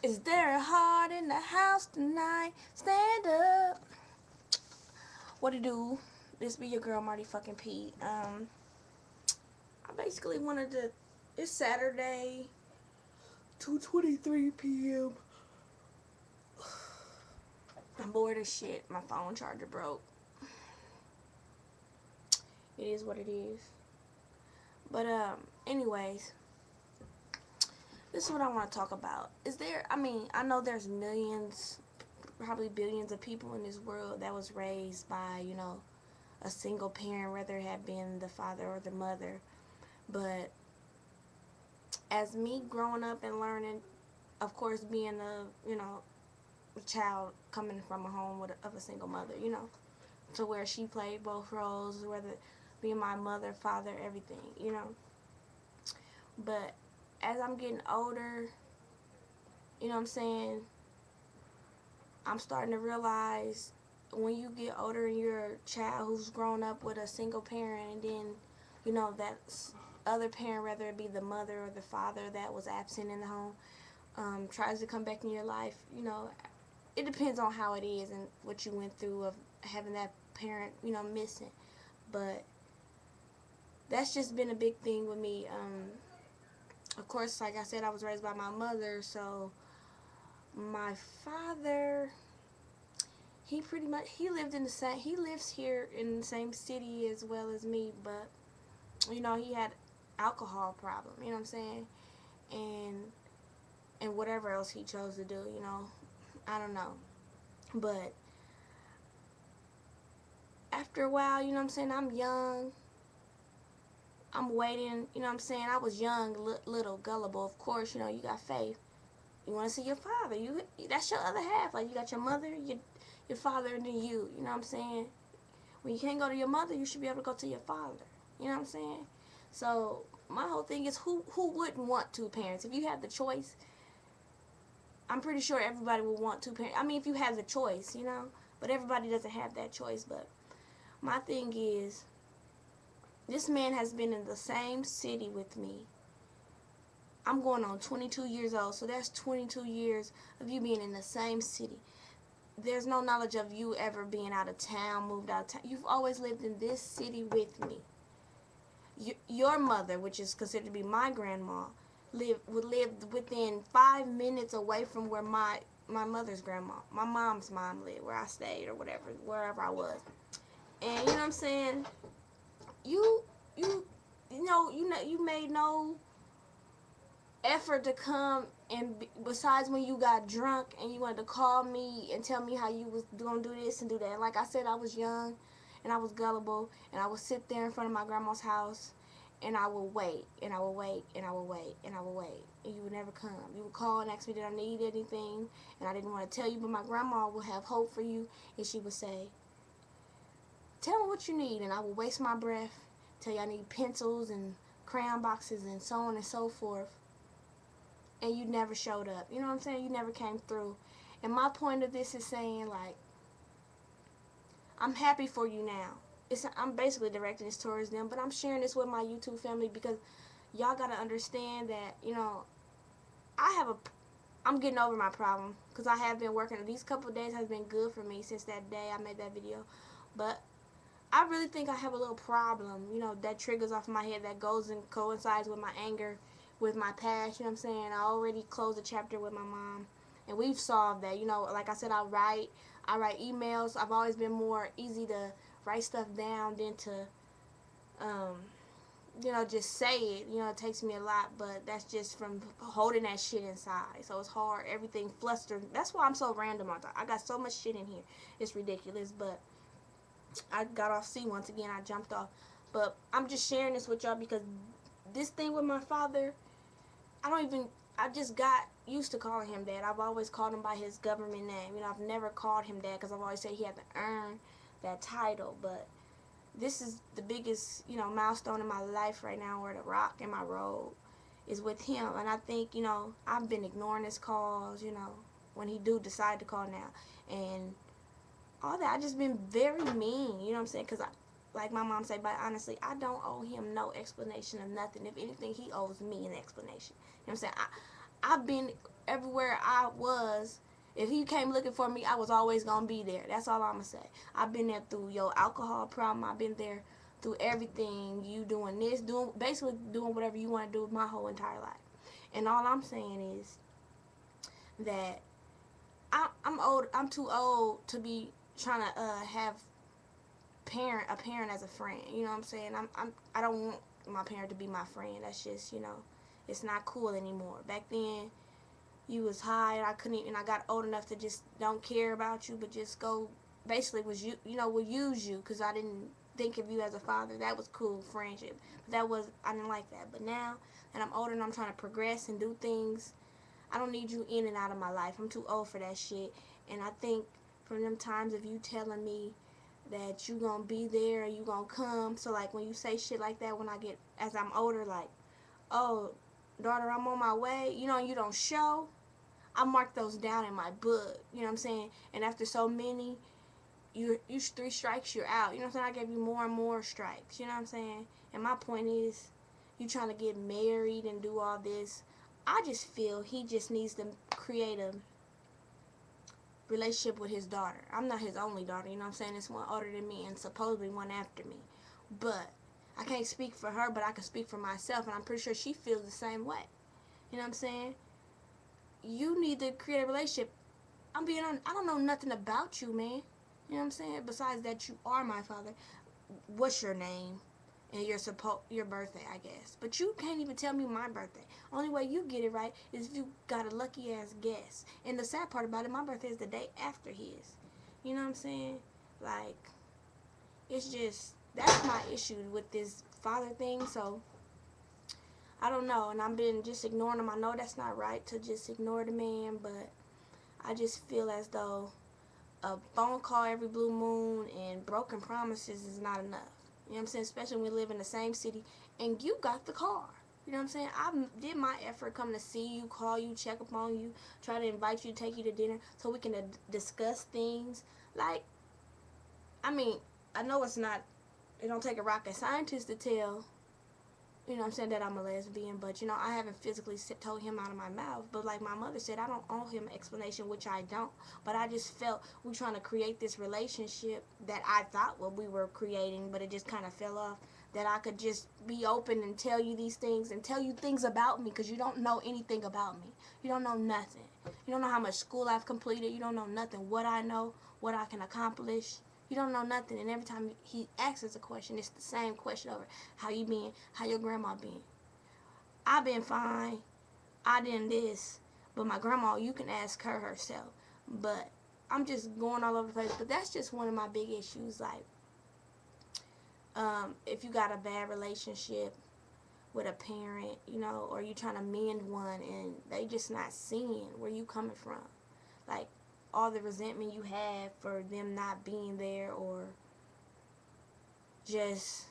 Is there a heart in the house tonight? Stand up. What to do? This be your girl Marty fucking Pete. I basically wanted to. It's Saturday, 2:23 p.m. I'm bored as shit. My phone charger broke. It is what it is. But anyways, this is what I want to talk about. Is there? I mean, I know there's millions, probably billions of people in this world that was raised by a single parent, whether it had been the father or the mother. But as me growing up and learning, of course, being a child coming from a home of a single mother, to where she played both roles, whether being my mother, father, everything. But as I'm getting older, you know what I'm saying, I'm starting to realize when you get older and you're a child who's grown up with a single parent, and then, that other parent, whether it be the mother or the father that was absent in the home, tries to come back in your life, it depends on how it is and what you went through of having that parent, missing. But that's just been a big thing with me. Of course, like I said, I was raised by my mother, so my father, he lived in the same, he lives here in the same city as well as me, but he had alcohol problem, you know what I'm saying, and whatever else he chose to do, I don't know. But after a while, you know what I'm saying, I'm young, I'm waiting, you know what I'm saying, I was young, little, gullible, of course, you got faith. You want to see your father, that's your other half, like you got your mother, your father, and then you know what I'm saying. When you can't go to your mother, you should be able to go to your father, you know what I'm saying. So my whole thing is, who wouldn't want two parents? If you had the choice, I'm pretty sure everybody would want two parents. I mean, if you have the choice, but everybody doesn't have that choice. But my thing is, this man has been in the same city with me. I'm going on 22 years old, so that's 22 years of you being in the same city. There's no knowledge of you ever being out of town, moved out of town. You've always lived in this city with me. Your mother, which is considered to be my grandma, lived within 5 minutes away from where my mother's grandma, my mom's mom, lived, where I stayed or whatever, wherever I was. And you know what I'm saying? You you you made no effort to come, and besides when you got drunk and you wanted to call me and tell me how you was gonna do this and do that. And like I said, I was young and I was gullible, and I would sit there in front of my grandma's house, and I would wait and I would wait and I would wait and I would wait, and you would never come. You would call and ask me did I need anything, and I didn't want to tell you, but my grandma would have hope for you, and she would say, tell me what you need, and I would waste my breath, tell you I need pencils and crayon boxes and so on and so forth, and you never showed up. You know what I'm saying? You never came through. And my point of this is saying, like, I'm happy for you now. I'm basically directing this towards them, but I'm sharing this with my YouTube family because y'all gotta understand that, I have a, I'm getting over my problem because I have been working. These couple of days has been good for me since that day I made that video, but I really think I have a little problem, that triggers off my head, that goes and coincides with my anger, with my past, you know what I'm saying? I already closed a chapter with my mom, and we've solved that, like I said, I write emails. I've always been more easy to write stuff down than to, um, just say it. It takes me a lot, but that's just from holding that shit inside. So it's hard. Everything flustered. That's why I'm so random. I got so much shit in here. It's ridiculous, but I got off C once again. I jumped off. But I'm just sharing this with y'all because this thing with my father, I just got used to calling him dad. I've always called him by his government name. I've never called him dad because I've always said he had to earn that title. But this is the biggest, milestone in my life right now, where the rock in my road is with him. And I think, I've been ignoring his calls, when he do decide to call now. And all that. I just been very mean, you know what I'm saying? Because, like my mom said, but honestly, I don't owe him no explanation of nothing. If anything, he owes me an explanation. You know what I'm saying? I've been everywhere I was, if he came looking for me, I was always gonna be there. That's all I'm gonna say. I've been there through your alcohol problem. I've been there through everything. You doing this, doing basically doing whatever you want to do my whole entire life. And all I'm saying is that I'm old. I'm too old to be trying to have a parent as a friend. You know what I'm saying? I don't want my parent to be my friend. That's just, it's not cool anymore. Back then, you was high and I couldn't even, and I got old enough to just don't care about you, but just go, basically was would use you because I didn't think of you as a father. That was cool, friendship. But I didn't like that. But now that I'm older and I'm trying to progress and do things, I don't need you in and out of my life. I'm too old for that shit. And I think from them times of you telling me that you gonna be there and you gonna come, so like when you say shit like that as I'm older, like, oh, daughter, I'm on my way, you don't show, I mark those down in my book, you know what I'm saying? And after so many, you 3 strikes, you're out. You know what I'm saying? I gave you more and more strikes, you know what I'm saying? And my point is, you trying to get married and do all this. I just feel he just needs to create a relationship with his daughter. I'm not his only daughter, you know what I'm saying? It's one older than me and supposedly one after me. But I can't speak for her, but I can speak for myself, and I'm pretty sure she feels the same way. You know what I'm saying? You need to create a relationship. I'm being honest, I don't know nothing about you, man. You know what I'm saying? Besides that you are my father. What's your name? And your birthday, I guess. But you can't even tell me my birthday. Only way you get it right is if you got a lucky ass guess. And the sad part about it, my birthday is the day after his. You know what I'm saying? Like, it's just, that's my issue with this father thing. So I don't know, and I've been just ignoring him. I know that's not right to just ignore the man, but I just feel as though a phone call every blue moon and broken promises is not enough. You know what I'm saying? Especially when we live in the same city and you got the car. You know what I'm saying? I did my effort come to see you, call you, check up on you, try to invite you, take you to dinner so we can discuss things. Like, I mean, I know it don't take a rocket scientist to tell, you know what I'm saying, that I'm a lesbian, but, I haven't physically told him out of my mouth. But like my mother said, I don't owe him an explanation, which I don't. But I just felt we trying to create this relationship that I thought what we were creating, but it just kind of fell off. That I could just be open and tell you these things and tell you things about me, because you don't know anything about me. You don't know nothing. You don't know how much school I've completed. You don't know nothing. What I know, what I can accomplish. You don't know nothing, and every time he asks us a question, it's the same question over. How you been? How your grandma been? I been fine. I done this. But my grandma, you can ask her herself. But I'm just going all over the place. But that's just one of my big issues. Like, if you got a bad relationship with a parent, or you trying to mend one and they just not seeing where you coming from. Like, all the resentment you have for them not being there, or just,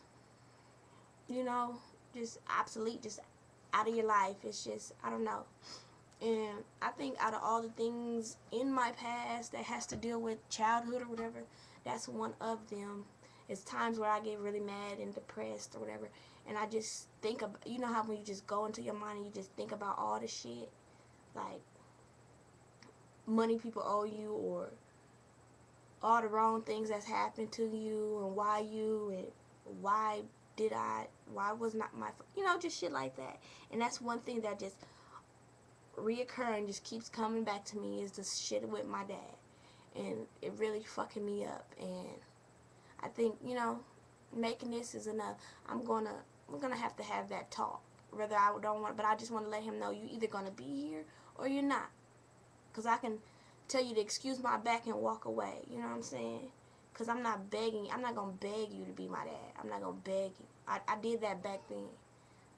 just obsolete, just out of your life. It's just, I don't know. And I think out of all the things in my past that has to deal with childhood or whatever, that's one of them. It's times where I get really mad and depressed or whatever, and I just think about, how when you just go into your mind and you just think about all the shit, like money people owe you, or all the wrong things that's happened to you, and why was not my, just shit like that. And that's one thing that just reoccurring, just keeps coming back to me, is the shit with my dad. And it really fucking me up. And I think, making this is enough. We're gonna have to have that talk. Whether I don't want, but I just want to let him know you either gonna be here or you're not. Cause I can tell you to excuse my back and walk away. You know what I'm saying? Cause I'm not begging. I'm not gonna beg you to be my dad. I'm not gonna beg you. I did that back then,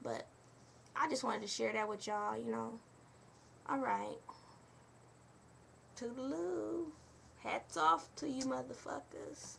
but I just wanted to share that with y'all. Alright. Toodaloo. Hats off to you motherfuckers.